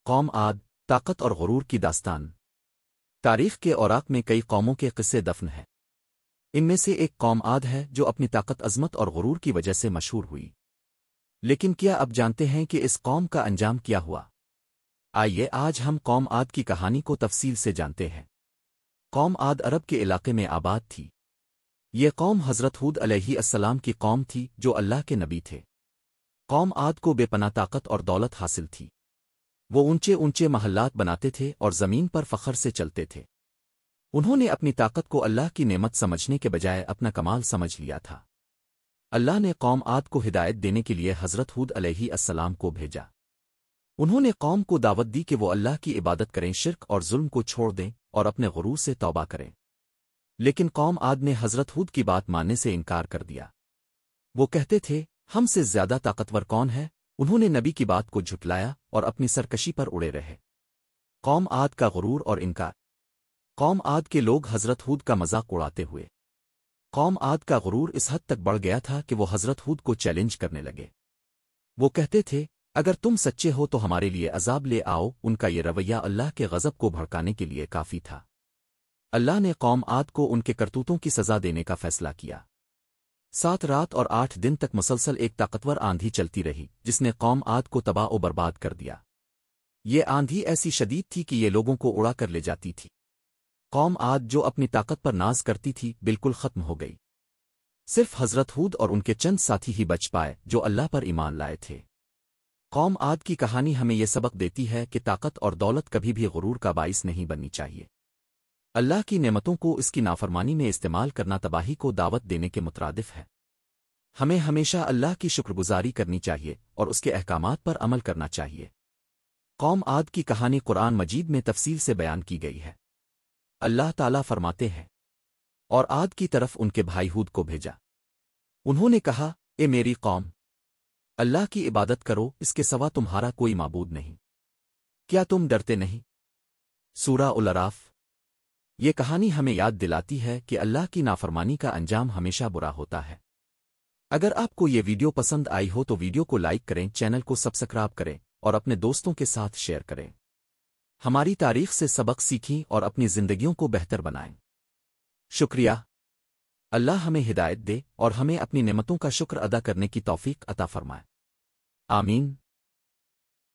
قوم عاد، طاقت اور غرور کی داستان۔ تاریخ کے اوراق میں کئی قوموں کے قصے دفن ہیں۔ ان میں سے ایک قوم عاد ہے جو اپنی طاقت، عظمت اور غرور کی وجہ سے مشہور ہوئی۔ لیکن کیا اب جانتے ہیں کہ اس قوم کا انجام کیا ہوا؟ آئیے آج ہم قوم عاد کی کہانی کو تفصیل سے جانتے ہیں۔ قوم عاد عرب کے علاقے میں آباد تھی۔ یہ قوم حضرت ہود علیہ السلام کی قوم تھی جو اللہ کے نبی تھے۔ قوم عاد کو بے پناہ طاقت اور دولت حاصل تھی۔ وہ اونچے اونچے محلات بناتے تھے اور زمین پر فخر سے چلتے تھے۔ انہوں نے اپنی طاقت کو اللہ کی نعمت سمجھنے کے بجائے اپنا کمال سمجھ لیا تھا۔ اللہ نے قوم عاد کو ہدایت دینے کے لیے حضرت ہود علیہ السلام کو بھیجا۔ انہوں نے قوم کو دعوت دی کہ وہ اللہ کی عبادت کریں، شرک اور ظلم کو چھوڑ دیں اور اپنے غرور سے توبہ کریں۔ لیکن قوم عاد نے حضرت ہود کی بات ماننے سے انکار کر دیا۔ وہ کہتے تھے، ہم سے زیادہ طاقتور کون ہے؟ انہوں نے نبی کی بات کو جھٹلایا اور اپنی سرکشی پر اڑے رہے۔ قوم عاد کا غرور اور انکار۔ قوم عاد کے لوگ حضرت ہود کا مذاق اڑاتے ہوئے۔ قوم عاد کا غرور اس حد تک بڑھ گیا تھا کہ وہ حضرت ہود کو چیلنج کرنے لگے۔ وہ کہتے تھے، اگر تم سچے ہو تو ہمارے لیے عذاب لے آؤ۔ ان کا یہ رویہ اللہ کے غضب کو بھڑکانے کے لیے کافی تھا۔ اللہ نے قوم عاد کو ان کے کرتوتوں کی سزا دینے کا فیصلہ کیا۔ 7 رات اور 8 دن تک مسلسل ایک طاقتور آندھی چلتی رہی جس نے قوم عاد کو تباہ و برباد کر دیا۔ یہ آندھی ایسی شدید تھی کہ یہ لوگوں کو اڑا کر لے جاتی تھی۔ قوم عاد جو اپنی طاقت پر ناز کرتی تھی بالکل ختم ہو گئی۔ صرف حضرت ہود اور ان کے چند ساتھی ہی بچ پائے جو اللہ پر ایمان لائے تھے۔ قوم عاد کی کہانی ہمیں یہ سبق دیتی ہے کہ طاقت اور دولت کبھی بھی غرور کا باعث نہیں بننی چاہیے۔ اللہ کی نعمتوں کو اس کی نافرمانی میں استعمال کرنا تباہی کو دعوت دینے کے مترادف ہے۔ ہمیں ہمیشہ اللہ کی شکر گزاری کرنی چاہیے اور اس کے احکامات پر عمل کرنا چاہیے۔ قوم عاد کی کہانی قرآن مجید میں تفصیل سے بیان کی گئی ہے۔ اللہ تعالیٰ فرماتے ہیں، اور عاد کی طرف ان کے بھائی ہود کو بھیجا۔ انہوں نے کہا، اے میری قوم، اللہ کی عبادت کرو، اس کے سوا تمہارا کوئی معبود نہیں۔ کیا تم ڈرتے نہیں؟ سورہ الاعراف۔ یہ کہانی ہمیں یاد دلاتی ہے کہ اللہ کی نافرمانی کا انجام ہمیشہ برا ہوتا ہے۔ اگر آپ کو یہ ویڈیو پسند آئی ہو تو ویڈیو کو لائک کریں، چینل کو سبسکرائب کریں اور اپنے دوستوں کے ساتھ شیئر کریں۔ ہماری تاریخ سے سبق سیکھیں اور اپنی زندگیوں کو بہتر بنائیں۔ شکریہ۔ اللہ ہمیں ہدایت دے اور ہمیں اپنی نعمتوں کا شکر ادا کرنے کی توفیق عطا فرمائے۔ آمین۔